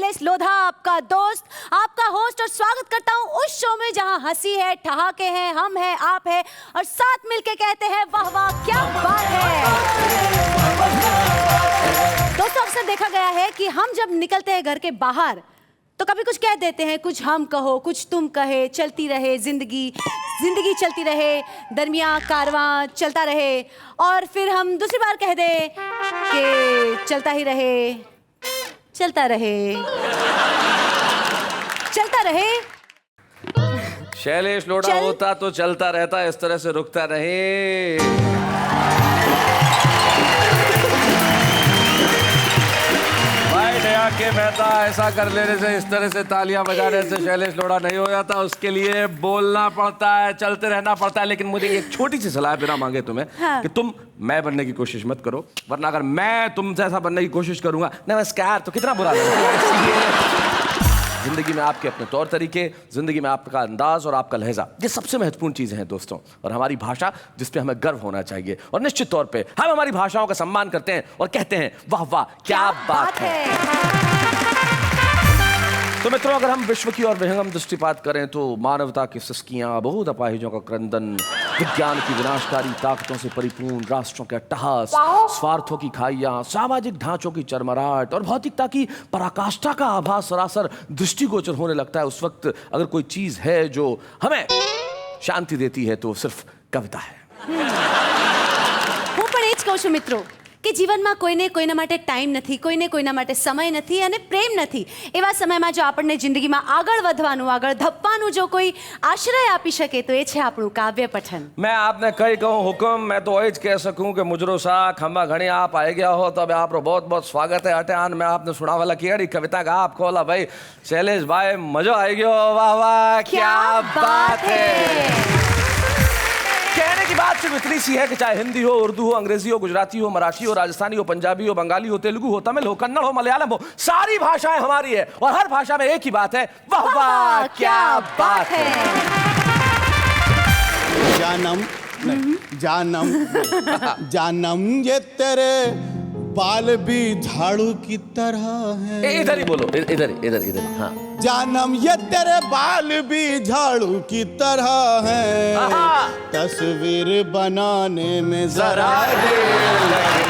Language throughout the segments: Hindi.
शैलेश लोधा, आपका दोस्त, आपका होस्ट, और स्वागत करता हूं उस शो में जहां हंसी है, ठहाके हैं, हम हैं, आप हैं, और साथ मिलके कहते हैं वाह वाह क्या बात है। दोस्तों, अक्सर देखा गया है कि हम जब निकलते हैं घर के बाहर तो कभी कुछ कह देते हैं, कुछ हम कहो, कुछ तुम कहे, चलती रहे जिंदगी, जिंदगी चलती रहे, दरमियाँ कारवां चलता रहे, और फिर हम दूसरी बार कह दें कि चलता ही रहे, चलता रहे, चलता रहे। शैलेश लोढ़ा होता तो चलता रहता, इस तरह से रुकता रहे। के मेहता ऐसा कर लेने से, इस तरह से तालियां बजाने से शैलेश लोढ़ा नहीं हो जाता। उसके लिए बोलना पड़ता है, चलते रहना पड़ता है। लेकिन मुझे एक छोटी सी सलाह बिना मांगे तुम्हें, हाँ। कि तुम मैं बनने की कोशिश मत करो, वरना अगर मैं तुमसे ऐसा बनने की कोशिश करूंगा नमस्कार तो कितना बुरा लगेगा। जिंदगी में आपके अपने तौर तरीके, जिंदगी में आपका अंदाज और आपका लहजा, ये सबसे महत्वपूर्ण चीजें हैं दोस्तों। और हमारी भाषा, जिस पे हमें गर्व होना चाहिए, और निश्चित तौर पे हम हमारी भाषाओं का सम्मान करते हैं और कहते हैं वाह वाह क्या बात है। तो मित्रों, अगर हम विश्व की और विहंगम दृष्टिपात करें तो मानवता की सिसकियां, बहुत अपाहिजों का क्रंदन, विज्ञान की विनाशकारी ताकतों से परिपूर्ण राष्ट्रों के अट्टहास, स्वार्थों की खाइयां, सामाजिक ढांचों की चरमराहट और भौतिकता की पराकाष्ठा का आभास सरासर दृष्टिगोचर होने लगता है, उस वक्त अगर कोई चीज है जो हमें शांति देती है तो सिर्फ कविता है। હું પણ એ જ કહું છું મિત્રો કે જીવનમાં કોઈને કોઈના માટે ટાઈમ નથી, કોઈને કોઈના માટે સમય નથી અને પ્રેમ નથી। એવા સમયમાં જો આપણને જિંદગીમાં આગળ વધવાનું, આગળ ધપવાનું જો કોઈ આશ્રય આપી શકે તો એ છે આપણું કાવ્ય પઠન। मैं आपने कई कहूँ हुक्म, मैं तो वही कह सकूँ कि मुजरो सा खम्बा घड़ी आप आए गया हो तो अब आप बहुत बहुत स्वागत है। अटेन में आपने सुना वाला की कविता का आप खोला भाई शैलेश भाई, मजा आ गया, वाह वाह क्या बात है। कहने की बात सिर्फ इतनी सी है कि चाहे हिंदी हो, उर्दू हो, अंग्रेजी हो, गुजराती हो, मराठी हो, राजस्थानी हो, पंजाबी हो, बंगाली हो, तेलुगु हो, तमिल हो, कन्नड़ हो, मलयालम हो, सारी भाषाएं हमारी है और हर भाषा में एक ही बात है, वाह वाह क्या बात है। जानम जानम जानम ये तेरे बाल भी झाड़ू की तरह है। इधर ही बोलो, इधर इधर इधर, हाँ। जानम ये तेरे बाल भी झाड़ू की तरह है, तस्वीर बनाने में जरा देर लगे।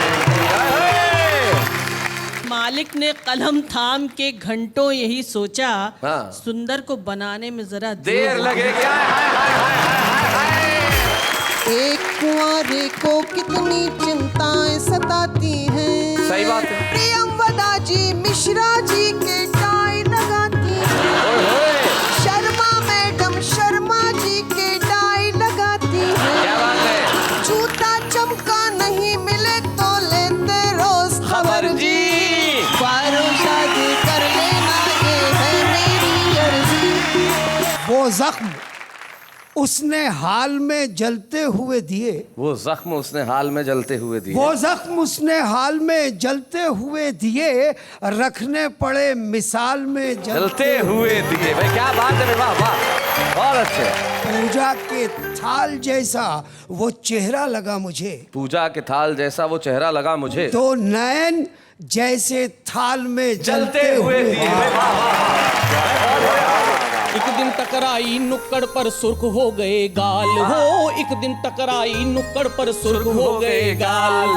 मालिक ने कलम थाम के घंटों यही सोचा, हाँ। सुंदर को बनाने में जरा देर लगेगी। एक कुंवारे को कितनी चिंताएं सताती हैं। सही बात है। प्रियंवदा जी मिश्रा जी के टाई लगाती हैं। शर्मा मैडम शर्मा जी के टाई लगाती हैं। क्या बात है। जूता चमका नहीं मिले तो लेते रोज खबर जी। पारो शादी कर लेना ये है मेरी अर्जी। वो जख्म उसने हाल में जलते हुए दिए, वो जख्म उसने हाल में जलते हुए दिए, वो जख्म उसने हाल में जलते हुए दिए, रखने पड़े मिसाल में जलते हुए दिए। भाई क्या बात है, वाह वाह बहुत अच्छे। पूजा के थाल जैसा वो चेहरा लगा मुझे, पूजा के थाल जैसा वो चेहरा लगा मुझे, तो नयन जैसे थाल में जलते हुए दिए। एक दिन टकराई नुक्कड़ पर सुर्ख हो गए गाल हो, एक दिन टकराई नुक्कड़ पर सुर्ख हो गए गाल।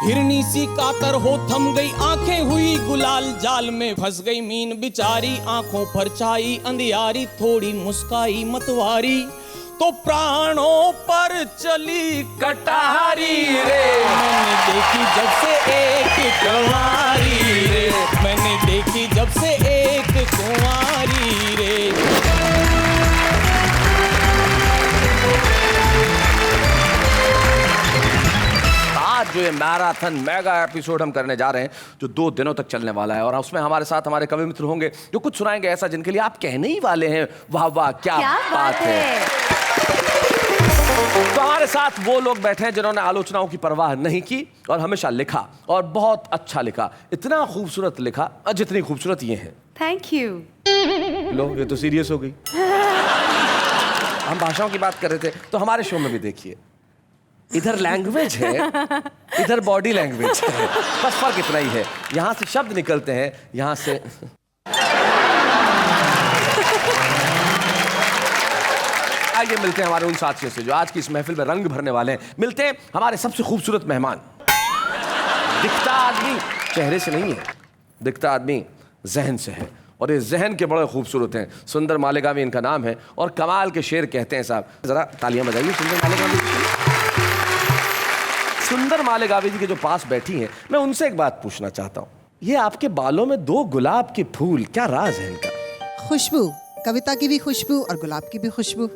हिरनी सी कातर हो थम गई आंखें हुई गुलाल, जाल में फंस गई मीन बिचारी, आंखों पर छाई अंधियारी, थोड़ी मुस्काई मतवारी तो प्राणों पर चली कटारी रे। मैंने देखी जब से एक कुंवारी रे, मैंने देखी जब से एक कुंवारी रे। आज जो ये मैराथन मेगा एपिसोड हम करने जा रहे हैं, जो 2 दिनों तक चलने वाला है, और उसमें हमारे साथ हमारे कवि मित्र होंगे जो कुछ सुनाएंगे ऐसा जिनके लिए आप कहने ही वाले हैं वाह वाह क्या बात है। तो हमारे साथ वो लोग बैठे हैं जिन्होंने आलोचनाओं की परवाह नहीं की और हमेशा लिखा, और बहुत अच्छा लिखा, इतना खूबसूरत लिखा जितनी खूबसूरत ये है। Thank you. लो ये तो सीरियस हो गई। हम भाषाओं की बात कर रहे थे तो हमारे शो में भी देखिए, इधर लैंग्वेज है, इधर बॉडी लैंग्वेज है, बस फर्क इतना ही है। यहाँ से शब्द निकलते हैं, यहाँ से आइए मिलते हैं हमारे उन साथियों से जो आज की इस महफिल में रंग भरने वाले हैं। मिलते हैं हमारे सबसे खूबसूरत मेहमान। दिखता आदमी चेहरे से नहीं है, दिखता आदमी जहन से है, और ये जहन के बड़े खूबसूरत हैं। सुंदर मालेगावी इनका नाम है और कमाल के शेर कहते हैं साहब। जरा तालियां बजाइए सुंदर मालेगावी। सुंदर मालेगावी जी के जो पास बैठी हैं, मैं उनसे एक बात पूछना चाहता हूँ। ये आपके बालों में 2 गुलाब के फूल, क्या राज है इनका? खुशबू, कविता की भी खुशबू और गुलाब की भी खुशबू।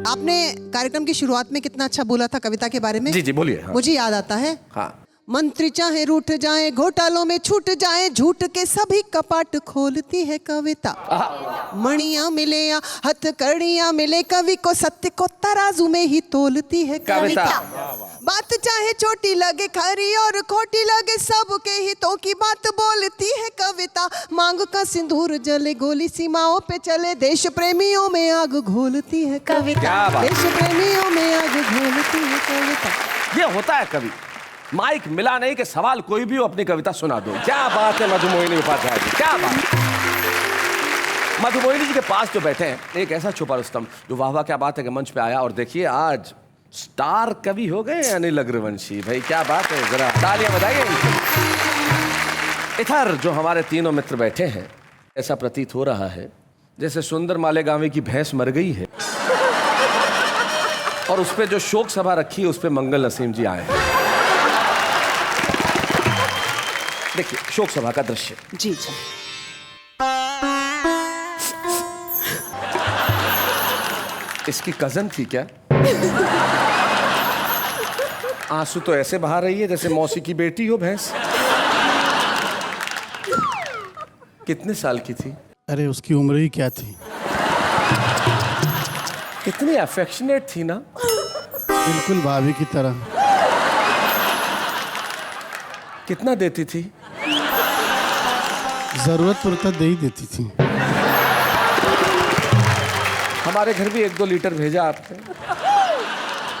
आपने कार्यक्रम की शुरुआत में कितना अच्छा बोला था कविता के बारे में। जी जी बोलिए। हाँ। मुझे याद आता है। हाँ। मंत्री चाहे रूठ जाए, घोटालों में छूट जाए, झूठ के सभी कपाट खोलती है कविता। मणियां मिले या हथकड़ियां मिले, कवि को सत्य को तराजू में ही तोलती है कविता। बात चाहे छोटी लगे खरी और खोटी लगे, सबके हितों की बात बोलती है कविता। मांग का सिंदूर जले, गोली सीमाओं पे चले, देश प्रेमियों में आग घोलती है कविता। देश प्रेमियों में आग घोलती है कविता। ये होता है कवि, माइक मिला नहीं कि सवाल कोई भी हो अपनी कविता सुना दो। क्या बात है मधुमोहिनी उपाध्याय जी, क्या बात। मधुमोहिनी जी के पास जो बैठे हैं, एक ऐसा छुपा रुस्तम जो वाह वाह क्या बात है कि मंच पे आया, और देखिए आज स्टार कवि हो गए अनिल अग्रवंशी। भाई क्या बात है, जरा तालियां बजाइए। इधर जो हमारे तीनों मित्र बैठे हैं, ऐसा प्रतीत हो रहा है जैसे सुंदर मालेगावी की भैंस मर गई है और उस पे जो शोक सभा रखी है उस पे मंगल नसीम जी आए हैं। देखिए शोक सभा का दृश्य। जी जी। इसकी कजन थी क्या? आंसू तो ऐसे बहा रही है जैसे मौसी की बेटी हो भैंस। कितने साल की थी? अरे उसकी उम्र ही क्या थी। कितनी अफेक्शनेट थी ना, बिल्कुल भाभी की तरह। कितना देती थी? जरूरत पड़ता दे ही देती थी। हमारे घर भी 1-2 लीटर भेजा आपने।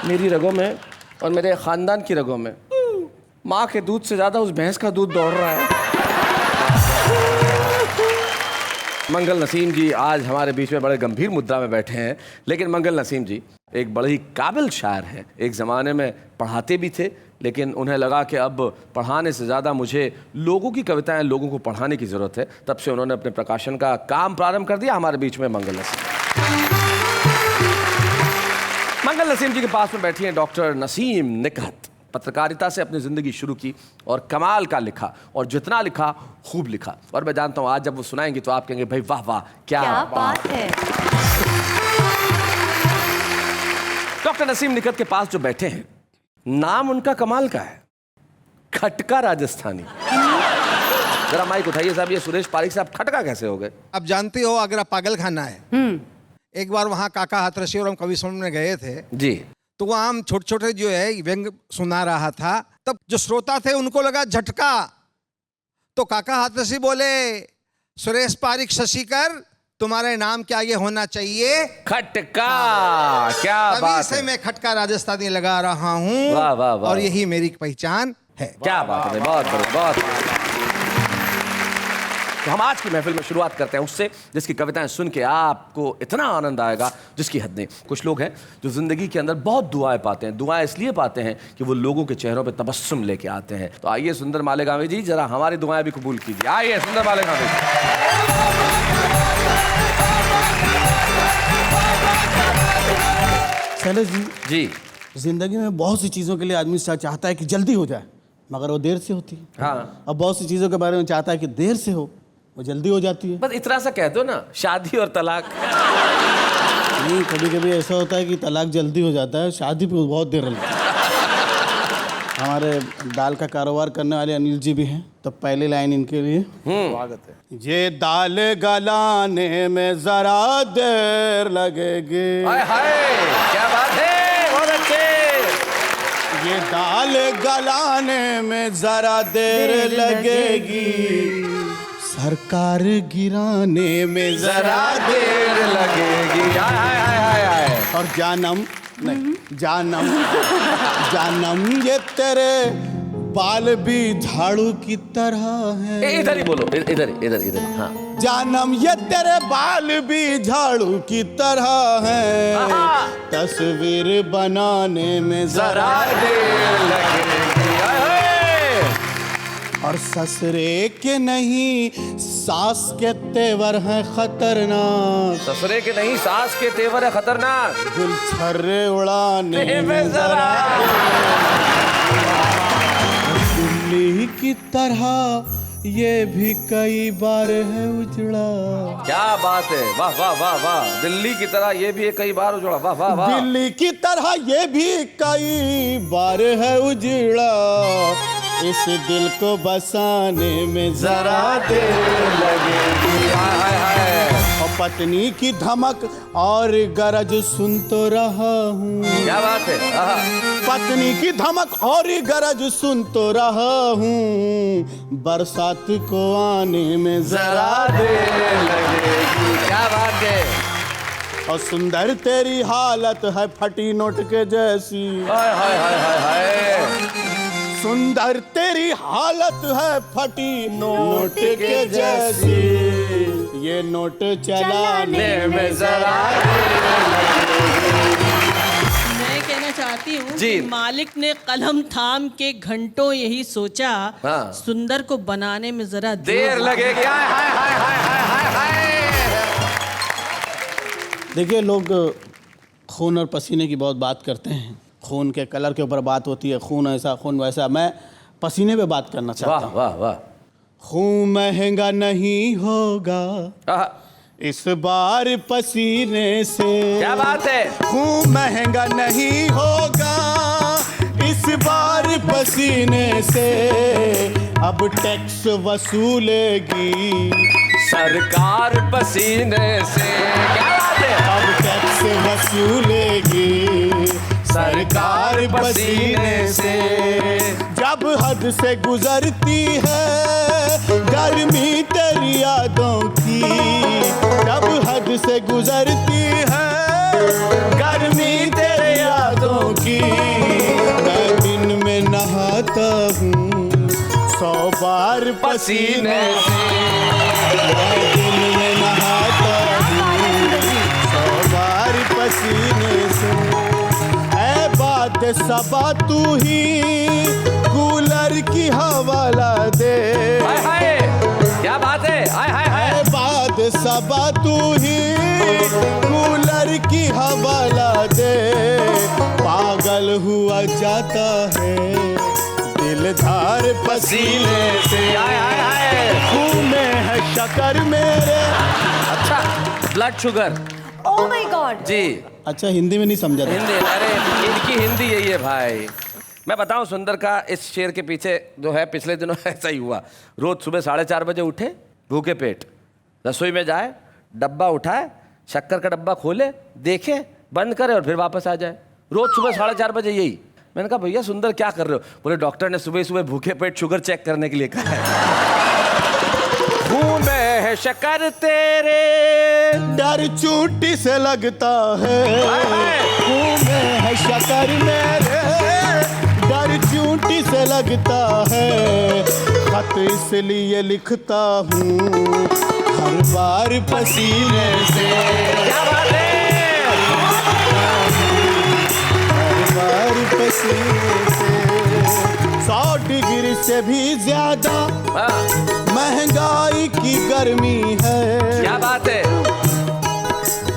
मेरी रगों में और मेरे खानदान की रगों में माँ के दूध से ज्यादा उस भैंस का दूध दौड़ रहा है। मंगल नसीम जी आज हमारे बीच में बड़े गंभीर मुद्रा में बैठे हैं, लेकिन मंगल नसीम जी एक बड़े ही काबिल शायर हैं। एक ज़माने में पढ़ाते भी थे, लेकिन उन्हें लगा कि अब पढ़ाने से ज़्यादा मुझे लोगों की कविताएं लोगों को पढ़ाने की ज़रूरत है। तब से उन्होंने अपने प्रकाशन का काम प्रारंभ कर दिया। हमारे बीच में मंगल नसीम जी के पास में बैठी हैं डॉक्टर नसीम निकहत। पत्रकारिता से अपनी ज़िंदगी शुरू की और कमाल का लिखा, और जितना लिखा खूब लिखा। और मैं जानता हूँ आज जब वो सुनाएंगे तो आप कहेंगे भाई वाह वाह क्या बात है। डॉक्टर नसीम निकहत के पास जो बैठे हैं, नाम उनका कमाल का है, खटका राजस्थानी। जरा माइक उठाइए साहब। ये सुरेश पारिक साहब खटका कैसे हो गए? आप जानते हो अगर आप पागल खाना है, एक बार वहाँ काका हाथरसी और हम कवि सम्मेलन में गए थे जी, तो वहाँ हम छोटे छोटे जो है व्यंग सुना रहा था। तब जो श्रोता थे उनको लगा झटका, तो काका हाथरसी बोले सुरेश पारिक शशिकर तुम्हारे नाम के आगे होना चाहिए खटका। क्या तभी बात से है। मैं खटका राजस्थानी लगा रहा हूँ। वाह वाह वाह। और यही मेरी पहचान है। क्या बात है, बहुत बढ़िया, बहुत बढ़िया। तो हम आज की महफिल में शुरुआत करते हैं उससे जिसकी कविताएं सुन के आपको इतना आनंद आएगा जिसकी हद नहीं। कुछ लोग हैं जो जिंदगी के अंदर बहुत दुआएं पाते हैं। दुआएं इसलिए पाते हैं कि वो लोगों के चेहरों पे तबस्सुम लेके आते हैं। तो आइए सुंदर मालेगावी जी, जरा हमारी दुआएं भी कबूल कीजिए। आइए सुंदर मालेगावी शैलेश जी, जी। जिंदगी में बहुत सी चीज़ों के लिए आदमी चाहता है कि जल्दी हो जाए, मगर वो देर से होती है। हाँ। अब बहुत सी चीज़ों के बारे में चाहता है कि देर से हो, वो जल्दी हो जाती है। बस इतना सा कह दो ना, शादी और तलाक। नहीं, कभी कभी ऐसा होता है कि तलाक जल्दी हो जाता है, शादी पे बहुत देर लगती है। हमारे दाल का कारोबार करने वाले अनिल जी भी हैं, तो पहली लाइन इनके लिए स्वागत है। ये दाल गलाने में जरा देर लगेगी। हाय हाय, क्या बात है, बहुत अच्छे। ये दाल गलाने में जरा देर लगेगी, सरकार गिराने में जरा देर लगेगी। हाय हाय हाय हाय हाय। और जानम नहीं, जानम जानम ये तेरे बाल भी झाड़ू की तरह है। इधर ही बोलो, इधर इधर इधर। हाँ जानम ये तेरे बाल भी झाड़ू की तरह है, तस्वीर बनाने में जरा देर लगेगी। और ससुरे के नहीं सास के तेवर हैं खतरनाक, ससुरे के नहीं सास के तेवर है खतरनाक, गुलछर्रे उड़ाने में जरा दिल्ली की तरह ये भी कई बार है उजड़ा। क्या बात है, वाह वाह वाह वाह। दिल्ली की तरह ये भी कई बार उजड़ा, वाह वाह वाह। दिल्ली की तरह ये भी कई बार है उजड़ा, इस दिल को बसाने में जरा देर लगेगी। हाय हाय हाय। और पत्नी की धमक और गरज सुन तो रहा हूँ। क्या बात है। पत्नी की धमक और गरज सुन तो रहा हूँ, बरसात को आने में जरा देर लगेगी। क्या बात है। और सुंदर तेरी हालत है फटी नोट के जैसी। हाय हाय हाय हाय हाय। सुंदर तेरी हालत है फटी नोट के जैसी, ये नोट चलाने में जरा मैं कहना चाहती हूँ जी। कि मालिक ने कलम थाम के घंटों यही सोचा, हाँ। सुंदर को बनाने में जरा देर लगेगी। हाय हाय हाय हाय हाय हाय। देखिए, लोग खून और पसीने की बहुत बात करते हैं, खून के कलर के ऊपर बात होती है, खून ऐसा खून वैसा। मैं पसीने पे बात करना चाहता वाह हूँ। वाह वाह। खून महंगा नहीं होगा इस बार पसीने से। क्या बात है। खून महंगा नहीं होगा इस बार पसीने से, अब टैक्स वसूलेगी सरकार पसीने से। क्या बात है। अब टैक्स वसूलेगी सरकार पसीने से। जब हद से गुजरती है गर्मी तेरी यादों की, जब हद से गुजरती है गर्मी तेरी यादों की, मैं दिन में नहाता हूँ 100 बार पसीने से। मैं दिन में नहाता हूँ 100 बार पसीने से। ऐ बात सबा तू ही कूलर की हवाला दे। हाय हाय। क्या बात है। हाय हाय हाय। ऐ बात सबा तू ही कूलर की हवाला दे। पागल हुआ जाता है दिलदार पसीने से। हाय हाय हाय। खून में है शक्कर मेरे। अच्छा, blood sugar. Oh my god. जी। अच्छा, हिंदी में नहीं समझा था। हिंदी, अरे इनकी हिंदी यही है भाई। मैं बताऊं सुंदर का इस शेर के पीछे जो है, पिछले दिनों ऐसा ही हुआ। रोज सुबह 4:30 बजे उठे, भूखे पेट, रसोई में जाए, डब्बा उठाए, शक्कर का डब्बा खोले, देखे, बंद करे और फिर वापस आ जाए। रोज सुबह 4:30 बजे यही। मैंने कहा भैया सुंदर क्या कर रहे हो? बोले डॉक्टर ने सुबह सुबह भूखे पेट शुगर चेक करने के लिए कहा है। खून में है शक्कर तेरे, डर चूटी से लगता है। खून में है शक्कर मेरे, डर चूटी से लगता है। खत इसलिए लिखता हूँ हर बार पसीने से। क्या बात है। हर बार पसीने से। 100 डिग्री से भी ज्यादा महंगाई की गर्मी है। क्या बात है।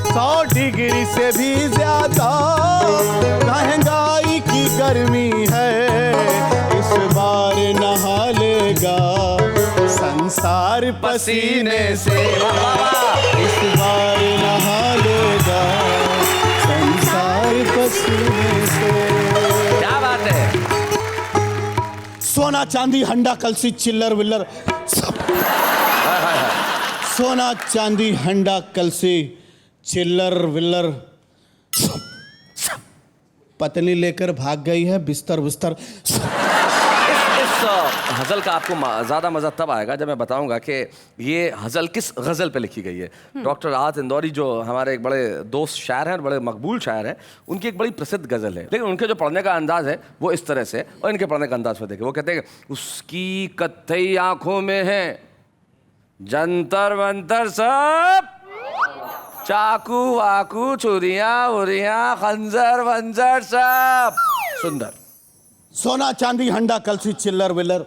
100 डिग्री से भी ज्यादा महंगाई की गर्मी है। इस बार नहा लेगा संसार पसीने से। इस बार नहा लेगा संसार पसीने से। क्या बात है। सोना चांदी हंडा कलसी चिल्लर विल्लर सब। सोना चांदी हंडा कलसी चिल्लर विल्लर सब। पत्नी लेकर भाग गई है बिस्तर बिस्तर। हज़ल का आपको ज़्यादा मज़ा तब आएगा जब मैं बताऊंगा कि ये हज़ल किस गज़ल पे लिखी गई है। डॉक्टर राहत इंदौरी जो हमारे एक बड़े दोस्त शायर हैं, बड़े मकबूल शायर हैं, उनकी एक बड़ी प्रसिद्ध गज़ल है, लेकिन उनके जो पढ़ने का अंदाज़ है वो इस तरह से, और इनके पढ़ने का अंदाज़ पर देखिए। वो कहते हैं कि उसकी कत्थई आँखों में है जंतर मंतर सब, चाकू वाकू चुरियाँ उरियाँ खंजर वंजर सब। सुंदर। सोना चांदी हंडा कलसी चिल्लर विल्लर,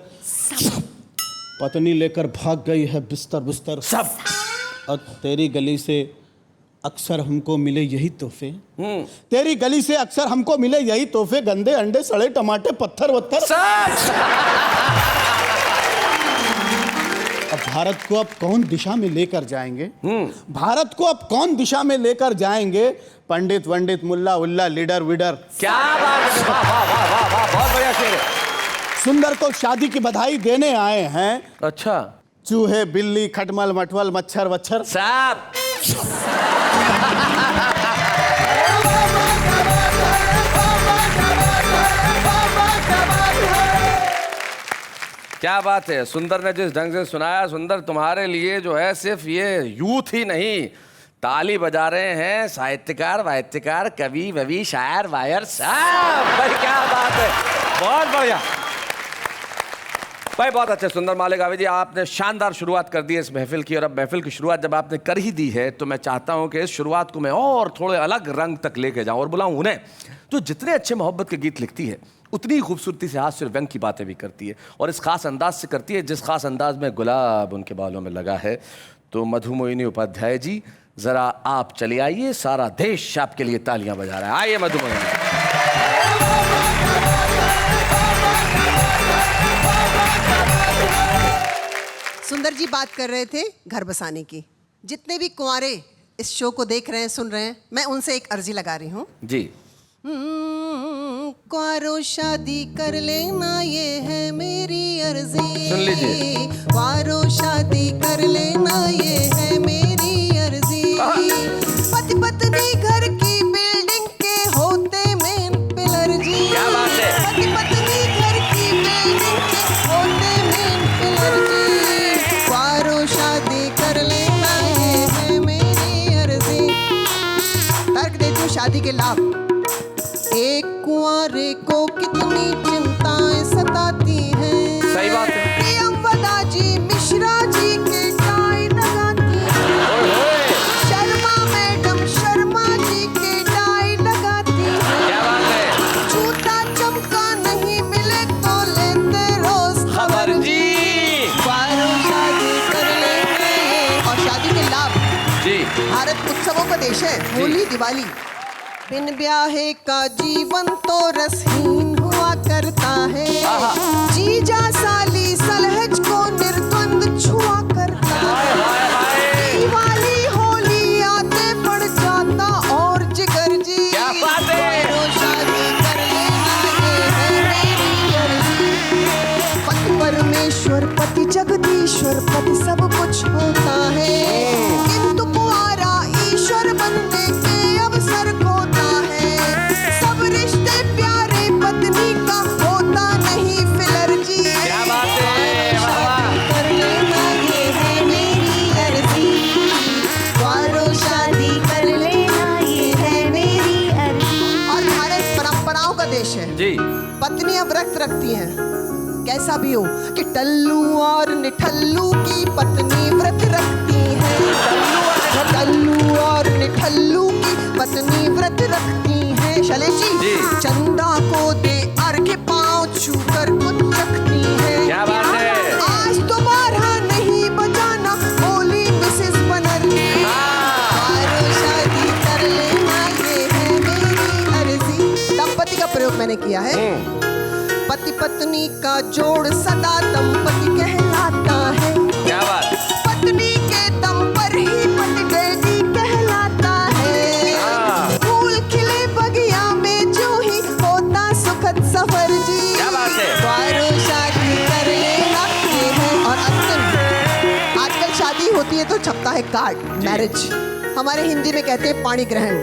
पत्नी लेकर भाग गई है बिस्तर बिस्तर सब। और तेरी गली से अक्सर हमको मिले यही तोहफे, तेरी गली से अक्सर हमको मिले यही तोहफे, गंदे अंडे सड़े टमाटे पत्थर वत्थर सब। अब भारत को अब कौन दिशा में लेकर जाएंगे, भारत को अब कौन दिशा में लेकर जाएंगे, पंडित वंडित मुल्ला उल्ला लीडर विडर। क्या बात है, वाह वाह वाह वाह वाह, बहुत बढ़िया शेर है। सुंदर को शादी की बधाई देने आए हैं, अच्छा। चूहे बिल्ली खटमल मटवल मच्छर वच्छर साहब। क्या बात है, सुंदर ने जिस ढंग से सुनाया, सुंदर तुम्हारे लिए जो है सिर्फ ये यूथ ही नहीं, ताली बजा रहे हैं साहित्यकार वाहित्यकार कवि ववि शायर वायर साहब। भाई क्या बात है, बहुत बढ़िया भाई, बहुत अच्छे। सुंदर मालिक आवे जी, आपने शानदार शुरुआत कर दी है इस महफिल की, और अब महफिल की शुरुआत जब आपने कर ही दी है तो मैं चाहता हूं कि इस शुरुआत को मैं और थोड़े अलग रंग तक लेके जाऊं और बुलाऊं उन्हें जो जितने अच्छे मोहब्बत के गीत लिखती है उतनी खूबसूरती से हास्य और व्यंग की बातें भी करती है, और इस खास अंदाज से करती है जिस खास अंदाज में गुलाब उनके बालों में लगा है। तो मधुमोहिनी उपाध्याय जी, जरा आप चले आइए, सारा देश आपके लिए तालियां बजा रहा है। आइए मधुमोहिनी। सुंदर जी बात कर रहे थे घर बसाने की। जितने भी कुंवारे इस शो को देख रहे हैं, सुन रहे हैं, मैं उनसे एक अर्जी लगा रही हूँ जी। कुंवारो शादी कर लेना, ये है मेरी अर्जी। सुन लीजिए। कुंवारो शादी कर लेना, ये है मेरी अर्जी। पति पत्नी घर की बिल्डिंग के होते मेन पिलर जी। क्या बात है। पति पत्नी घर की बिल्डिंग के होते मेन पिलर जी। कुंवारो शादी कर लेना, ये है मेरी अर्जी। तर्क देती हूँ शादी के लाभ। एक कुंवारे को कितनी चिंताएं सताती हैं। सही बात है। प्रियंवदा जी मिश्रा जी के टाई लगाती हैं। शर्मा मैडम शर्मा जी के टाई लगाती हैं। क्या बात है। जूता चमका नहीं मिले तो लेते रोज खबर जी। कुंवारों शादी कर लेंगे। और शादी के लाभ जी। भारत उत्सवों का देश है। होली दिवाली बिन ब्याहे का जीवन तो रसहीन हुआ करता है। जीजा साली सलहज को निर्द्वंद छुआ करता है। दिवाली होली आते पड़ जाता और जिगर जी। क्या बात है। तो शादी कर लेना, ये है मेरी अर्जी। पति परमेश्वर पति जगदीश्वर पति सब कुछ होता है, किंतु कुंवारा ईश्वर बनने के अवसर खोता है। सब रिश्ते प्यारे पत्नी का होता नहीं फिलर जी। क्या बात है। कर लेना, ये है मेरी अर्जी। कुंवारों शादी कर लेना, ये है मेरी अर्जी। और भारत परंपराओं का देश है जी। पत्नियां व्रत रखती हैं, कैसा भी हो, कि टल्लू और निठल्लू की पत्नी व्रत रखती है। टल्लू और निठल्लू की पत्नी व्रत रखती है। शैलेश जी, चंदा को दे अर्घ्य पांव छूकर कुछ रखती है। क्या बात है। आज दोबारा नहीं बजाना होली मिसेस बनर्जी। कुंवारों शादी कर लेना, ये है मेरी अर्जी। दंपति का प्रयोग मैंने किया है। पति पत्नी का जोड़ सदा दंपति कहलाता है। क्या बात। पत्नी के दम पर ही पति डैडी कहलाता है। फूल खिले बगिया में जो ही होता सुखद सफर जी। क्या बात है। कुंवारों शादी कर लेना, ये है। और अंतिम, आजकल शादी होती है तो छपता है कार्ड, मैरिज। हमारे हिंदी में कहते हैं पाणी ग्रहण।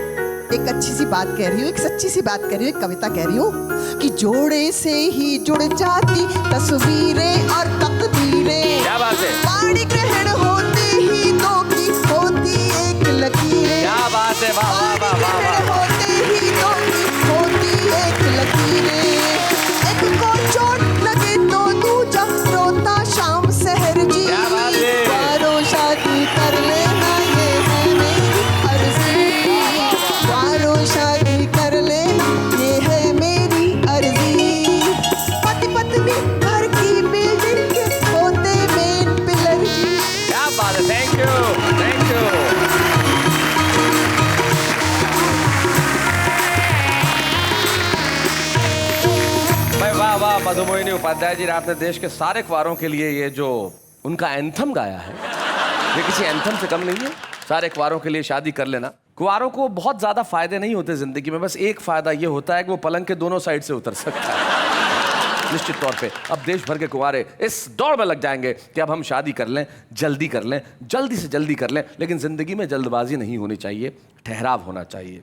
एक अच्छी सी बात कह रही हूँ, एक सच्ची सी बात कह रही हूँ, एक कविता कह रही हूँ कि जोड़े से ही जुड़ जाती तस्वीरें और तकदीरें। क्या बात है, पाणी ग्रहण होते ही दो की होती एक लकीरें। क्या बात है, वाह वाह वाह वाह वाह। होते ही दो की होती एक लकीरें। एक को चोट लगे तो दूजा रोता शाम सहर जी। क्या बात है। वारों शादी कर लेना ये है मेरी अर्जी। वारों शादी कर लेना ये है मेरी अर्जी। पति पत्नी घर की बिल्डिंग के होते मेन पिलर जी। क्या बात है, थैंक यू थैंक यू। भाई वाह वाह, मधुमोहिनी उपाध्याय जी ने आपने देश के सारे कुंवारों के लिए ये जो उनका एंथम गाया है, ये किसी एंथम से कम नहीं है। सारे कुंवारों के लिए शादी कर लेना। कुंवारों को बहुत ज्यादा फायदे नहीं होते जिंदगी में, बस एक फायदा ये होता है कि वो पलंग के दोनों साइड से उतर सकता है निश्चित तौर पे। अब देश भर के कुंवारे इस दौड़ में लग जाएंगे कि अब हम शादी कर लें, जल्दी कर लें, जल्दी से जल्दी कर लें। लेकिन जिंदगी में जल्दबाजी नहीं होनी चाहिए, ठहराव होना चाहिए।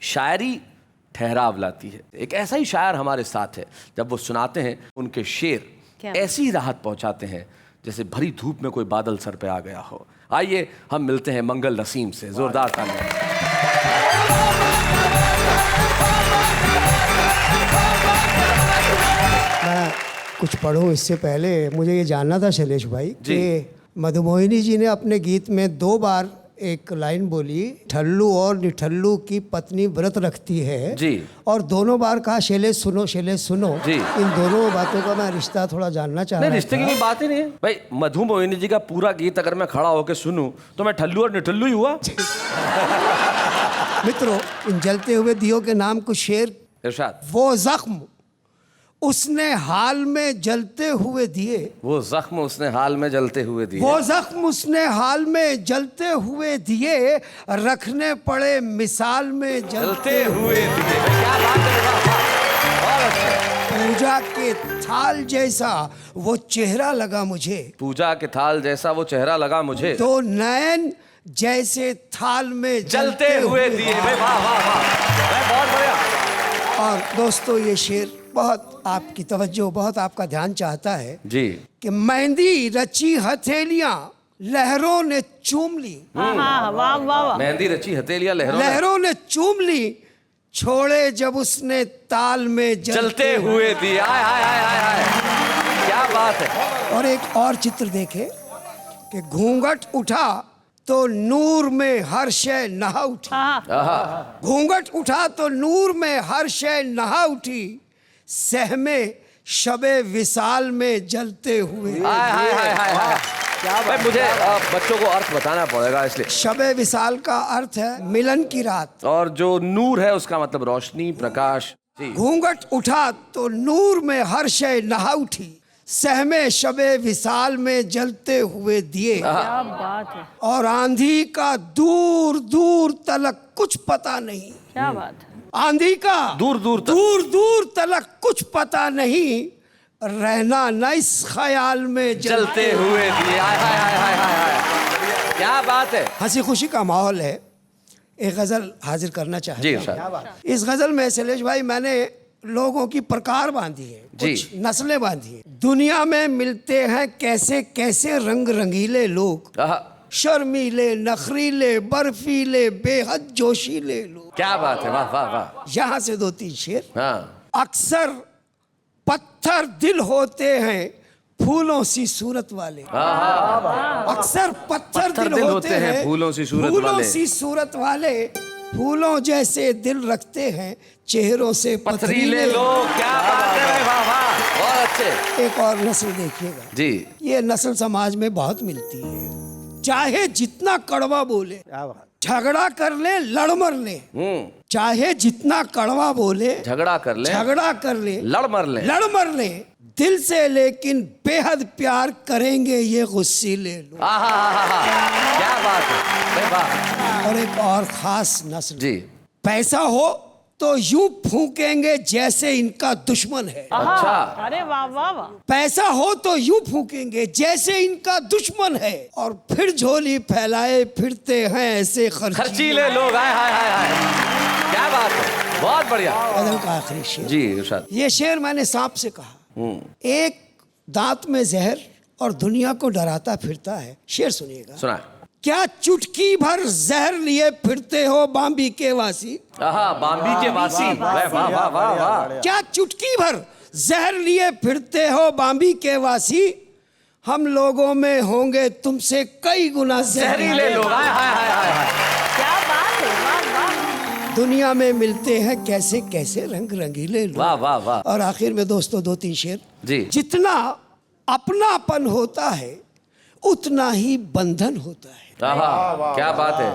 शायरी ठहराव लाती है। एक ऐसा ही शायर हमारे साथ है, जब वो सुनाते हैं उनके शेर ऐसी राहत पहुंचाते हैं जैसे भरी धूप में कोई बादल सर पे आ गया हो। आइए हम मिलते हैं मंगल नसीम से, जोरदार तालियां। मैं कुछ पढ़ूं इससे पहले मुझे ये जानना था शैलेश भाई कि मधुमोहिनी जी ने अपने गीत में 2 बार एक लाइन बोली, ठल्लू और निठल्लू की पत्नी व्रत रखती है जी, और दोनों बार कहा शैलेश सुनो जी। इन दोनों बातों का मैं रिश्ता थोड़ा जानना चाह रहा था। रिश्ते की कोई बात ही नहीं है भाई। मधुमोहिनी जी का पूरा गीत अगर मैं खड़ा होकर सुनूं तो मैं ठल्लू और निठल्लू ही हुआ। मित्रों, इन जलते हुए दियों के नाम कुछ शेर। इरशाद। वो जख्म उसने हाल में जलते हुए दिए। वो जख्म उसने हाल में जलते हुए दिए। वो जख्म उसने हाल में जलते हुए दिए, रखने पड़े मिसाल में जलते हुए दिए। क्या बात है, वाह, वाह। बहुत अच्छा। पूजा के थाल जैसा वो चेहरा लगा मुझे। पूजा के थाल जैसा वो चेहरा लगा मुझे। तो नयन जैसे थाल में जलते हुए दिए। भाई वाह वाह वाह, बहुत बढ़िया। और दोस्तों, ये शेर बहुत आपकी तवज्जो, बहुत आपका ध्यान चाहता है जी कि मेहंदी रची हथेलियां लहरों ने चूम ली। वाह वाह वाह। मेहंदी रची हथेलियां लहरों ने चूम ली, छोड़े जब उसने ताल में जलते हुए दिए। हाय हाय हाय हाय हाय, क्या बात है। और एक और चित्र देखे कि घूंघट उठा तो नूर में हर शय नहा उठी। घूंघट उठा तो नूर में हर शय नहा उठी, सहमे शबे विसाल में जलते हुए। हाय हाय हाय हाय हाय। क्या भाई, मुझे बच्चों को अर्थ बताना पड़ेगा इसलिए। शबे विसाल का अर्थ है मिलन की रात, और जो नूर है उसका मतलब रोशनी, प्रकाश। घूंघट उठा तो नूर में हर शय नहा उठी, सहमे शबे विसाल में जलते हुए दिए। क्या बात है, और आंधी का दूर दूर तलक कुछ पता नहीं। क्या बात है। आंधी का दूर दूर तलक कुछ पता नहीं, रहना न इस ख्याल में जलते हुए दिए। हाय हाय हाय हाय हाय, क्या बात है। हंसी खुशी का माहौल है। एक गजल हाजिर करना चाहता हूं। इस गजल में शैलेश भाई मैंने लोगों की प्रकार बांधी है, कुछ नस्लें बांधी है। दुनिया में मिलते हैं कैसे कैसे रंग रंगीले लोग, शर्मीले, नखरीले, बर्फीले, बेहद जोशीले लोग। क्या बात है, वाह वाह वाह। यहाँ से 2-3 शेर। हाँ। अक्सर पत्थर दिल होते हैं फूलों सी सूरत वाले। अक्सर पत्थर दिल होते हैं फूलों सी सूरत वाले, फूलों जैसे दिल रखते हैं चेहरों से पथरीले लोग। क्या बात है, वाह वाह, बहुत अच्छे। एक और नस्ल देखिएगा जी, ये नस्ल समाज में बहुत मिलती है। चाहे जितना कड़वा बोले, झगड़ा कर ले, लड़ मर ले। चाहे जितना कड़वा बोले, झगड़ा कर ले, लड़ मर ले, दिल से लेकिन बेहद प्यार करेंगे ये गुस्सीले लोग। क्या बात है, वाह। और एक और खास नस्ल जी, पैसा हो तो यूं फूकेंगे जैसे इनका दुश्मन है। अच्छा। अरे वाह वाह वाह। पैसा हो तो यूं फूकेंगे जैसे इनका दुश्मन है, और फिर झोली फैलाए फिरते हैं ऐसे खर्चीले लोग। हाय हाय हाय हाय। बहुत बढ़िया। गजल का आखिरी शेर जी इरशाद। ये शेर मैंने सांप से कहा। एक दांत में जहर और दुनिया को डराता फिरता है। शेर सुनिएगा। सुना। क्या चुटकी भर जहर लिए फिरते हो बाम्बी के वासी? बाम्बी के वासी। वाह वाह वाह वाह वाह। क्या चुटकी भर जहर लिए फिरते हो बाम्बी के वासी? हम लोगों में होंगे तुमसे कई गुना जहरीले लोग। हाय हाय हाय हाय। क्या बात है, वाह वाह। दुनिया में मिलते हैं कैसे कैसे रंग रंगीले लोग। वाह वाह वाह। और आखिर में दोस्तों 2-3 शेर। जी। जितना अपनापन होता है उतना ही बंधन होता है। क्या बात है।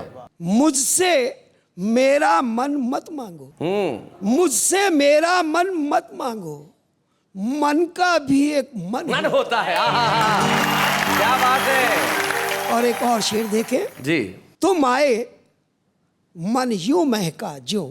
मुझसे मेरा मन मत मांगो, मुझसे मेरा मन मत मांगो, मन का भी एक मन होता है। क्या बात है। और एक और शेर देखें। जी। तुम आए मन यूं महका जो,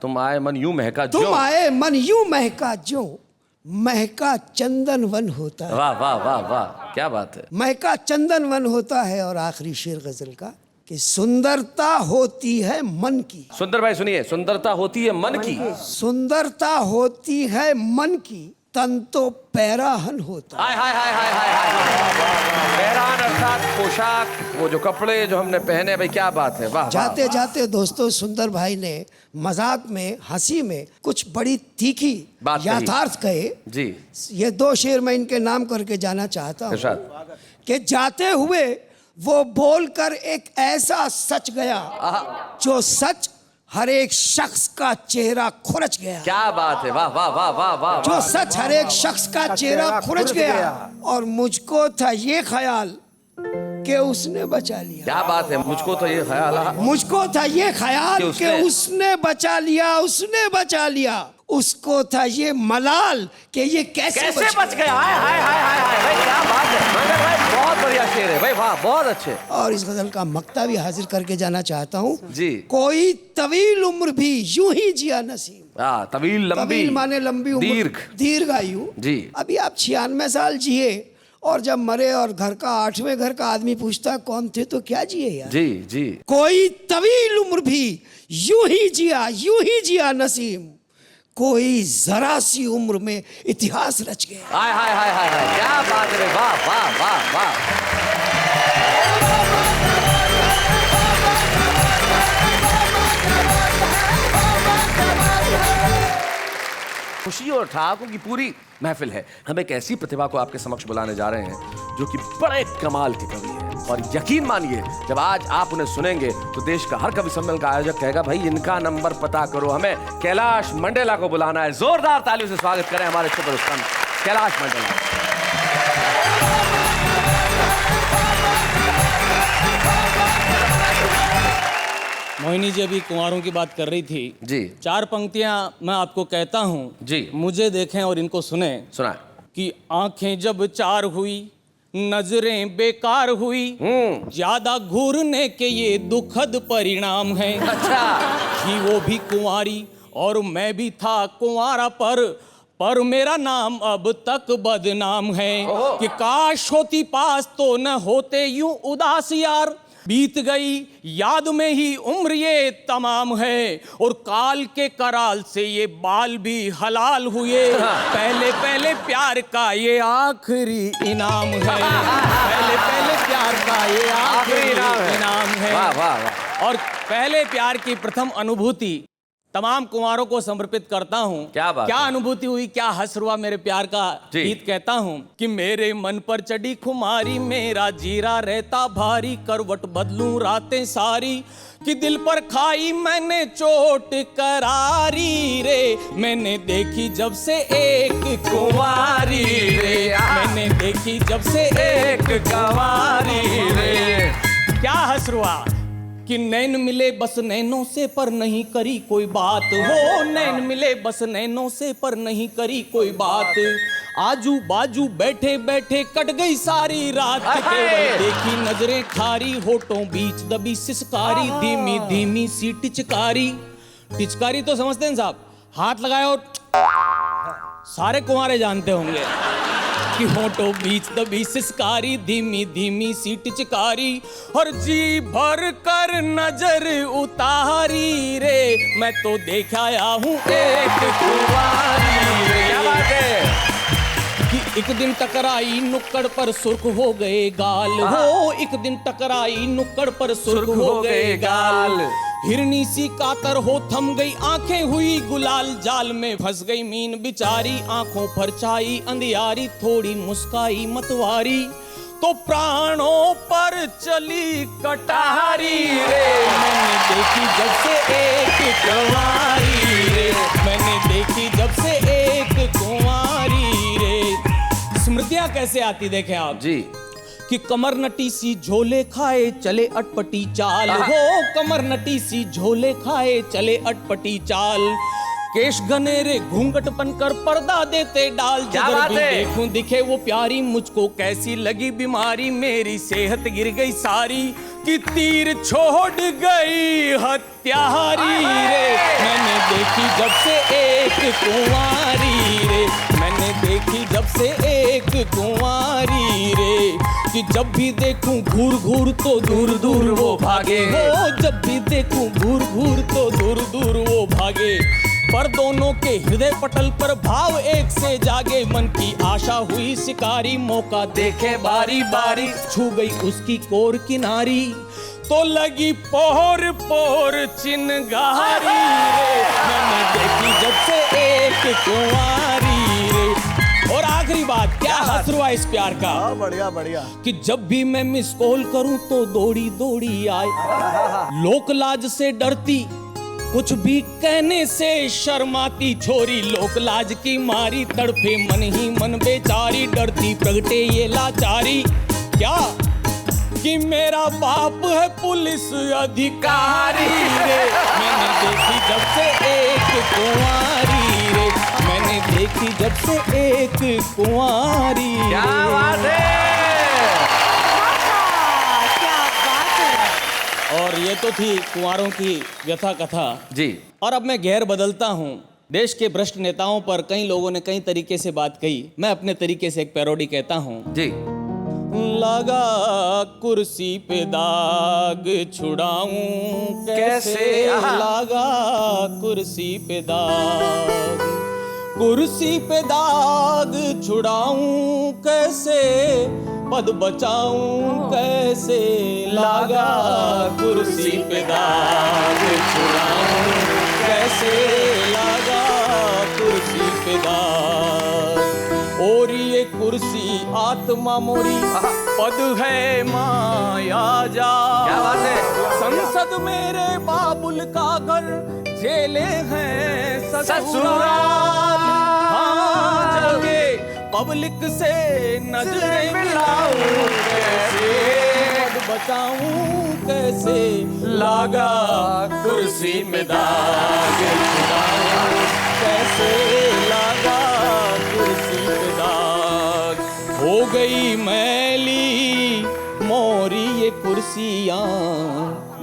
तुम आए मन यूं महका जो, तुम आए मन यूं महका जो, महका चंदन वन होता है। वाह वाह वाह वाह, क्या बात है। महका चंदन वन होता है। और आखिरी शेर गजल का कि सुंदरता होती है मन की। सुंदर भाई सुनिए, सुंदरता होती है मन की, सुंदरता होती है मन की, तन तो पैराहन होता है। हाय हाय हाय हाय हाय हाय। पैराहन अर्थात पोशाक, वो जो कपड़े जो हमने पहने, भाई क्या बात है। वाह। जाते जाते दोस्तों सुंदर भाई ने मजाक में हंसी में कुछ बड़ी तीखी बात यथार्थ कहे। जी। ये 2 शेर मैं इनके नाम करके जाना चाहता हूँ कि जाते हुए वो बोलकर एक ऐसा सच गया जो सच हर एक शख्स का चेहरा खुरच गया। क्या बात है। वाह वाह वाह वाह वाह। जो सच हर एक शख्स का चेहरा खुरच गया। और मुझको था ये ख्याल कि उसने बचा लिया। क्या बात है। मुझको तो ये ख्याल, मुझको था ये ख्याल कि उसने बचा लिया, उसने बचा लिया। उसको था ये मलाल कि ये कैसे बच गया। हाय हाय हाय हाय हाय। भाई क्या बात है मंगल भाई, बहुत बढ़िया शेर है भाई। वाह बहुत अच्छे। और इस गजल का मक्ता भी हाजिर करके जाना चाहता हूँ। जी। कोई तवील उम्र भी यूं ही जिया नसीब। तवील लंबी, तवील माने लंबी उम्र, दीर्घ, दीर्घायु। जी। अभी आप 96 साल जिए और जब मरे और घर का 8वें घर का आदमी पूछता कौन थे तो क्या जिए यार। जी जी। कोई तवील उम्र भी यूं ही जिया नसीम, कोई जरा सी उम्र में इतिहास रच गया। हाय हाय हाय हाय हाय। क्या बात है। वाह वाह वाह वाह। खुशी और ठहाकों की पूरी महफिल है। हम एक ऐसी प्रतिभा को आपके समक्ष बुलाने जा रहे हैं जो कि बड़े कमाल के कवि हैं। और यकीन मानिए जब आज आप उन्हें सुनेंगे तो देश का हर कवि सम्मेलन का आयोजक कहेगा भाई इनका नंबर पता करो। हमें कैलाश मंडेला को बुलाना है। जोरदार तालियों से स्वागत करें हमारे सुपर स्टार कैलाश मंडेला। मोहिनी जी अभी कुंवारों की बात कर रही थी जी। 4 पंक्तियां मैं आपको कहता हूं जी। मुझे देखें और इनको सुने। सुना। कि आंखें जब 4 हुई, नजरें बेकार हुई, ज्यादा घूरने के ये दुखद परिणाम है। अच्छा। कि वो भी कुंवारी और मैं भी था कुंवारा, पर मेरा नाम अब तक बदनाम है। कि काश होती पास तो न होते यूं उदास यार, बीत गई याद में ही उम्र ये तमाम है। और काल के कराल से ये बाल भी हलाल हुए, पहले प्यार का ये आखिरी इनाम है। पहले प्यार का ये आखिरी इनाम है। वाह वाह वाह। और पहले प्यार की प्रथम अनुभूति तमाम कुंवारों को समर्पित करता हूँ। क्या बात क्या है। अनुभूति हुई, क्या हंस हुआ मेरे प्यार का गीत कहता हूँ। कि मेरे मन पर चढ़ी खुमारी, मेरा जीरा रहता भारी, करवट बदलूं रातें सारी। कि दिल पर खाई मैंने चोट करारी रे, मैंने देखी जब से एक कुंवारी रे, मैंने देखी जब से एक कुंवारी रे। क्या हंस हुआ कि नैन मिले बस नैनों से पर नहीं करी कोई बात। वो नैन मिले बस नैनों से पर नहीं करी कोई बात। आजू बाजू बैठे बैठे कट गई सारी रात, केवल देखी नजरें खारी, होठों बीच दबी सिसकारी, धीमी धीमी सी टिचकारी। टिचकारी तो समझते हैं साहब, हाथ लगाए और सारे कुंवारे जानते होंगे। कि होठों बीच दबी सिसकारी, धीमी धीमी सी टिचकारी। और जी भर कर नजर उतारी रे, मैं तो देख आया हूँ एक कुंवारी रे। क्या बात है कि एक दिन टकराई नुक्कड़ पर सुर्ख हो गए गाल हो, एक दिन टकराई नुक्कड़ पर सुर्ख हो गए गाल। हिरनी सी कातर हो थम गई आंखें हुई गुलाल, जाल में फंस गई मीन बिचारी आंखों पर छाई अंधियारी, थोड़ी मुस्काई मतवारी तो प्राणों पर चली कटारी रे। मैंने देखी जब से एक कुंवारी रे, मैंने देखी जब से एक कुंवारी रे। स्मृतियां कैसे आती देखे आप जी कि कमर नटी सी झोले खाए चले अटपटी चाल हो, कमर नटी सी झोले खाए चले अटपटी चाल। केश घनेरे घूंघट बनकर पर्दा देते डाल, जिधर भी देखूं दिखे वो प्यारी, मुझको कैसी लगी बीमारी, मेरी सेहत गिर गई सारी कि तीर छोड़ गई हत्यारी रे। मैंने देखी जब से एक कुंवारी रे, मैंने देखी जब से एक कुंवारी रे। कि जब भी देखूं घूर घूर तो दूर दूर वो भागे हो, जब भी देखूं घूर घूर तो दूर दूर वो भागे। पर दोनों के हृदय पटल पर भाव एक से जागे, मन की आशा हुई शिकारी, मौका देखे बारी बारी, छू गई उसकी कोर किनारी तो लगी पोर पोर चिनगारी रे। मैंने देखी जब से एक कुंवारी रे। और आखिरी बात, क्या हंस रुआ इस प्यार का, बढ़िया बढ़िया। कि जब भी मैं मिस कॉल करूं तो दौड़ी दौड़ी आए, लोक लाज से डरती कुछ भी कहने से शर्माती छोरी, लोक लाज की मारी तड़पे मन ही मन बेचारी, डरती प्रगटे ये लाचारी क्या कि मेरा बाप है पुलिस अधिकारी रे। मैंने देखी जब से एक कुंवारी रे, मैंने देखी जब से एक कुंवारी रे। क्या बात है, क्या बात है। और ये तो थी कुंवारों की व्यथा कथा जी। और अब मैं घेर बदलता हूँ। देश के भ्रष्ट नेताओं पर कई लोगों ने कई तरीके से बात कही, मैं अपने तरीके से एक पैरोडी कहता हूँ। जी लगा कुर्सी पे दाग छुड़ाऊं कैसे, लगा कुर्सी पे दाग, कुर्सी पे दाग छुड़ाऊं कैसे, पद बचाऊं कैसे, लगा कुर्सी पे दाग छुड़ाऊं कैसे, लगा कुर्सी पे दाग। और ये कुर्सी आत्मा मोरी, पद है माया जा। क्या बात है, संसद मेरे बाबुल का घर, जेले हैं ससुराल। हाँ, जाके पब्लिक से नजरें मिलाऊं कैसे, पद बचाऊं कैसे, लागा कुर्सी में दाग छुड़ाऊं कैसे, लागा कुर्सी पे दाग। हो गई मैली मोरी ये कुर्सियां,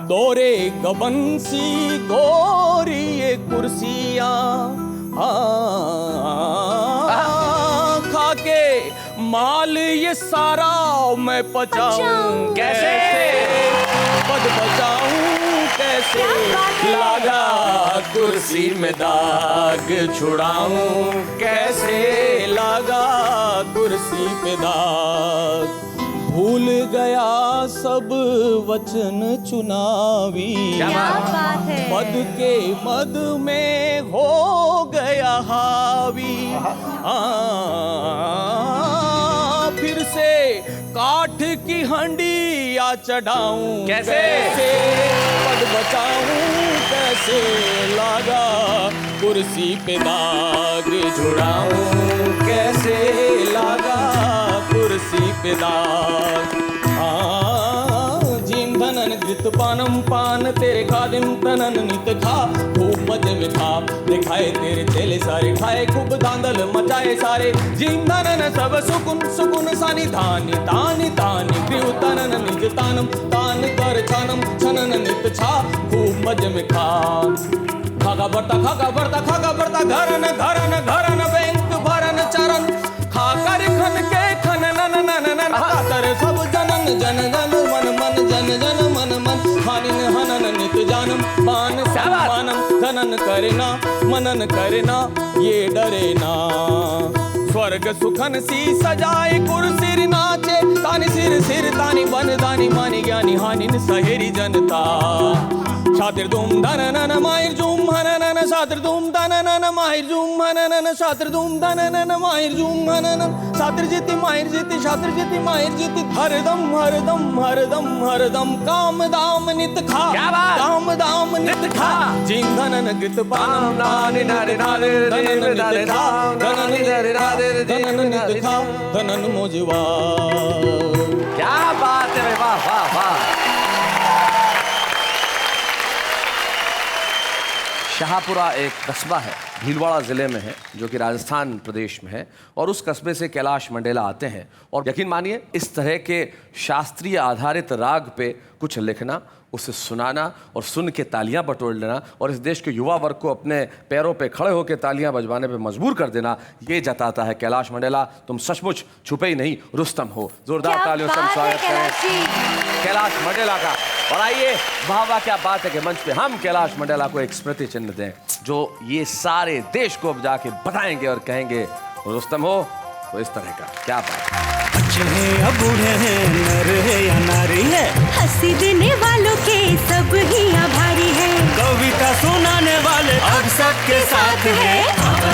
दौरे गबन सी गोरी ये कुर्सियां, खाके माल ये सारा मैं पचाऊं कैसे, पद बचाऊं कैसे, लगा कुर्सी में दाग छुड़ाऊं कैसे, लगा कुर्सी पे दाग। भूल गया सब वचन चुनावी, क्या बात है। मद के मद में हो गया हावी। फिर से काठ की हंडिया चढ़ाऊं कैसे? पद बचाऊं कैसे, लगा कुर्सी पे दाग छुड़ाऊं कैसे, लगा कुर्सी पे दाग। जीम धनन घृत पानम पान तेरे खादिम तनन नित खा, खूब मजे में खा दिखाए तेरे चेले सारे, खाए खूब धांधल मचाए सारे। जीम धनन सब सुकुन सुकुन सानी धानी तानी तानी, गृह तनन निज तानम तान कर छानम छनन नित छा, खूब मजे में खा। खागा बढ़ता खागा बढ़ता खागा बढ़ता, घरन घरन घरन बैंक भरन चरण, खाकर खन के खन नन नन नन, खातर सब जनन जन जन मन मन जन जन मन मन, हानिन हनन नित जानम मान सम्मानम धनन करना मनन करना ये डरे ना। स्वर्ग सुखन सी सजाए कुर्सिर नाचे तानि सिर सिर तानि बन दानि मानि ज्ञानी हानिन सहेरी जनता। शातिर धूम धनन माहिर झूम हनन शातिर धूम धनन माहिर झूम हनन शातिर धूम धनन माहिर झूम हनन शातिर जीति माहिर जीति शातिर जीति माहिर जीति हरदम हरदम हरदम हरदम काम दाम नित खा काम दाम नित खा जिन धनन गृत पानम नानि नारे नारे धनन नित खा धनन नारे नारे धनन नित खा धनन मोजवा। क्या बात है, वाह वाह वाह। शाहपुरा एक कस्बा है, भीलवाड़ा ज़िले में है, जो कि राजस्थान प्रदेश में है, और उस कस्बे से कैलाश मंडेला आते हैं। और यकीन मानिए, इस तरह के शास्त्रीय आधारित राग पे कुछ लिखना, उसे सुनाना और सुन के तालियां बटोर लेना और इस देश के युवा वर्ग को अपने पैरों पे खड़े होकर तालियां बजवाने पे मजबूर कर देना, ये जताता है कैलाश मंडेला तुम सचमुच छुपे ही नहीं रुस्तम हो। जोरदार तालियों से स्वागत करें कैलाश मंडेला का। और आइए, वाह क्या बात है कि मंच पे हम कैलाश मंडेला को एक स्मृति चिन्ह दें, जो ये सारे देश को अब जाके बताएंगे और कहेंगे रुस्तम हो तो इस तरह का। क्या बात है। बच्चे हैं या बूढ़े हैं, नर है या नारी है, हंसी देने वालों के सब ही आभारी है, कविता सुनाने वाले अब सबके साथ है।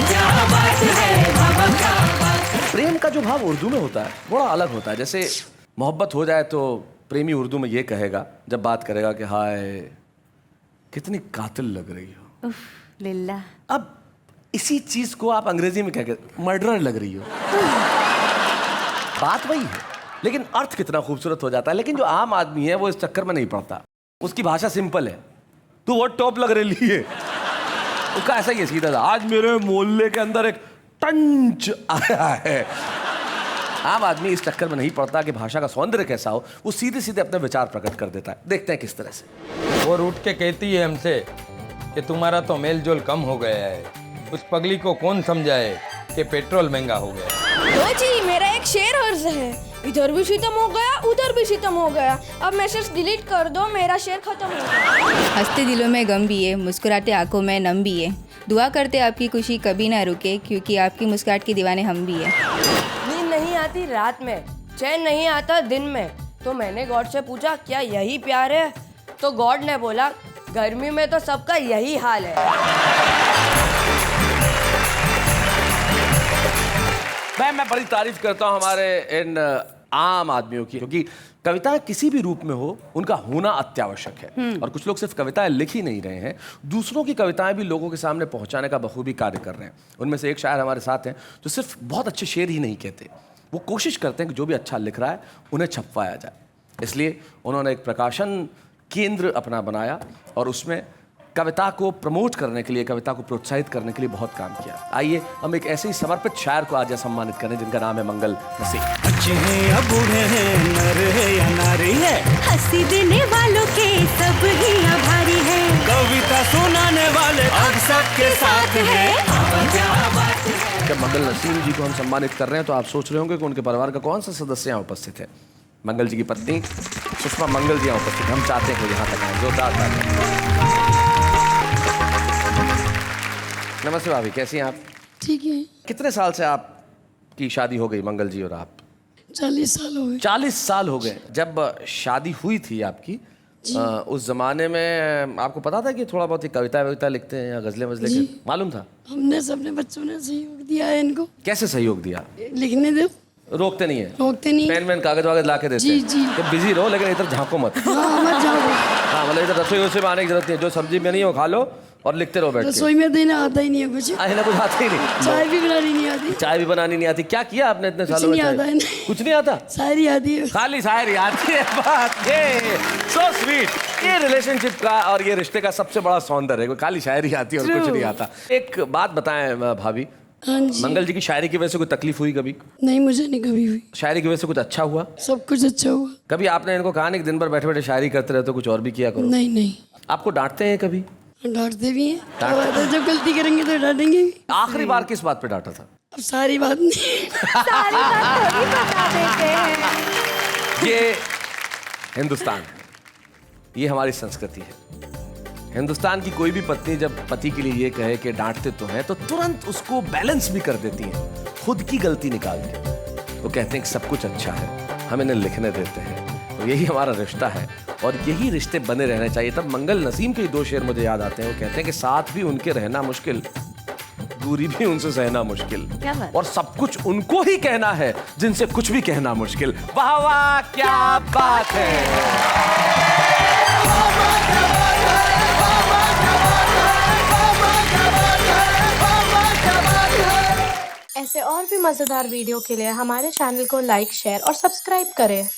क्या बात है, बाबा क्या बात है। प्रेम का जो भाव उर्दू में होता है बड़ा अलग होता है। जैसे मोहब्बत हो जाए तो प्रेमी उर्दू में ये कहेगा जब बात करेगा कि हाय कितनी कातिल लग रही हो। उफ, लिल्ला। अब इसी चीज को आप अंग्रेजी में क्या कहते, मर्डरर लग रही हो। बात वही है, लेकिन अर्थ कितना खूबसूरत हो जाता है। लेकिन जो आम आदमी है वो इस चक्कर में नहीं पड़ता, उसकी भाषा सिंपल है। तू वो टॉप लग रही है, उसका ऐसा ही है सीधा सा, आज मेरे मोहल्ले के अंदर एक टंच आया है। आम आदमी इस चक्कर में नहीं पड़ता कि भाषा का सौंदर्य कैसा हो, वो सीधे सीधे अपने विचार प्रकट कर देता है। देखते हैं किस तरह से। वो रूठ के कहती है हमसे कि तुम्हारा तो मेल जोल कम हो गया है, उस पगली को कौन समझाए कि पेट्रोल महंगा हो गया। तो जी मेरा एक शेर अर्ज है, इधर भी सितम हो गया उधर भी सितम हो गया, अब मैसेज डिलीट कर दो मेरा शेर खत्म हो गया। हंसते दिलों में गम भी है, मुस्कुराते आंखों में नम भी है, दुआ करते आपकी खुशी कभी ना रुके, क्योंकि आपकी मुस्कुराहट के दीवाने हम भी है। नींद नहीं आती रात में, चैन नहीं आता दिन में, तो मैंने गॉड से पूछा क्या यही प्यार है, तो गॉड ने बोला गर्मी में तो सबका यही हाल है। मैं बड़ी तारीफ करता हूँ हमारे इन आम आदमियों की, क्योंकि कविताएं किसी भी रूप में हो उनका होना अत्यावश्यक है। और कुछ लोग सिर्फ कविताएं लिख ही नहीं रहे हैं, दूसरों की कविताएं भी लोगों के सामने पहुंचाने का बखूबी कार्य कर रहे हैं। उनमें से एक शायर हमारे साथ हैं जो सिर्फ बहुत अच्छे शेर ही नहीं कहते, वो कोशिश करते हैं कि जो भी अच्छा लिख रहा है उन्हें छपवाया जाए। इसलिए उन्होंने एक प्रकाशन केंद्र अपना बनाया और उसमें कविता को प्रमोट करने के लिए, कविता को प्रोत्साहित करने के लिए बहुत काम किया। आइए हम एक ऐसे ही समर्पित शायर को आज सम्मानित करें जिनका नाम है मंगल नसीम। बच्चे हैं या बूढ़े हैं, नर है या नारी है, हंसी देने वालों के सब ही आभारी है, कविता सुनाने वाले अब सबके साथ है। क्या बात है। जब मंगल नसीम जी को हम सम्मानित कर रहे हैं तो आप सोच रहे होंगे कि उनके परिवार का कौन सा सदस्य यहाँ उपस्थित है। मंगल जी की पत्नी सुषमा मंगल जी यहाँ उपस्थित, हम चाहते हैं कि यहाँ तक आए। जोरदार तालियां। नमस्ते भाभी, कैसी हैं आप? ठीक है। कितने साल से आपकी शादी हो गई मंगल जी और आप? 40 साल हो गए। 40 साल हो गए। जब शादी हुई थी आपकी, उस जमाने में आपको पता था कि थोड़ा बहुत ही कविता वविता लिखते हैं या गजलें वजलें, मालूम था? हमने सबने बच्चों ने सहयोग दिया है इनको। कैसे सहयोग दिया? लिखने दो, रोकते नहीं है? रोकते नहीं। पेन कागज वागज ला के देते हैं। जी। तो बिजी रहो लेकिन इधर झांको मत। मत जाओ। हाँ, मतलब इधर रसोई वसोई में आने की जरूरत नहीं है, जो सब्जी में नहीं हो खा लो और लिखते रहो बैठ के। रसोई में देना आता ही नहीं है कुछ। ना कुछ आता ही नहीं। चाय भी बनानी नहीं आती। चाय भी बनानी नहीं आती। क्या किया आपने इतने सालों में? कुछ नहीं आता। शायरी आती है, खाली शायरी आती है। बात ये सो स्वीट। ये रिलेशनशिप का और ये रिश्ते का सबसे बड़ा सौंदर्य है, खाली शायरी आती है और कुछ नहीं आता। एक बात बताएं भाभी, मंगल जी की शायरी की वजह से कोई तकलीफ हुई कभी? नहीं, मुझे नहीं कभी हुई। शायरी की वजह से कुछ अच्छा हुआ? सब कुछ अच्छा हुआ। कभी आपने इनको कहा नहीं कि दिन भर बैठे बैठे शायरी करते रहते हो, कुछ और भी किया करो? नहीं। आपको डांटते हैं कभी? डांटते भी हैं, जब गलती करेंगे तो डांटेंगे भी। आखिरी बार किस बात पे डांटा था? अब सारी बात नहीं। सारी बात थोड़ी बता देते हैं। ये हिंदुस्तान है, ये हमारी संस्कृति है। हिंदुस्तान की कोई भी पत्नी जब पति के लिए ये कहे कि डांटते तो हैं, तो तुरंत उसको बैलेंस भी कर देती हैं, खुद की गलती निकाल के। वो कहते हैं कि सब कुछ अच्छा है, हम इन्हें लिखने देते हैं। तो यही हमारा रिश्ता है और यही रिश्ते बने रहने चाहिए। तब मंगल नसीम के 2 शेर मुझे याद आते हैं। वो कहते हैं कि साथ भी उनके रहना मुश्किल, दूरी भी उनसे सहना मुश्किल, और सब कुछ उनको ही कहना है जिनसे कुछ भी कहना मुश्किल। वाह वाह, क्या बात है। ऐसे और भी मज़ेदार वीडियो के लिए हमारे चैनल को लाइक, शेयर और सब्सक्राइब करें।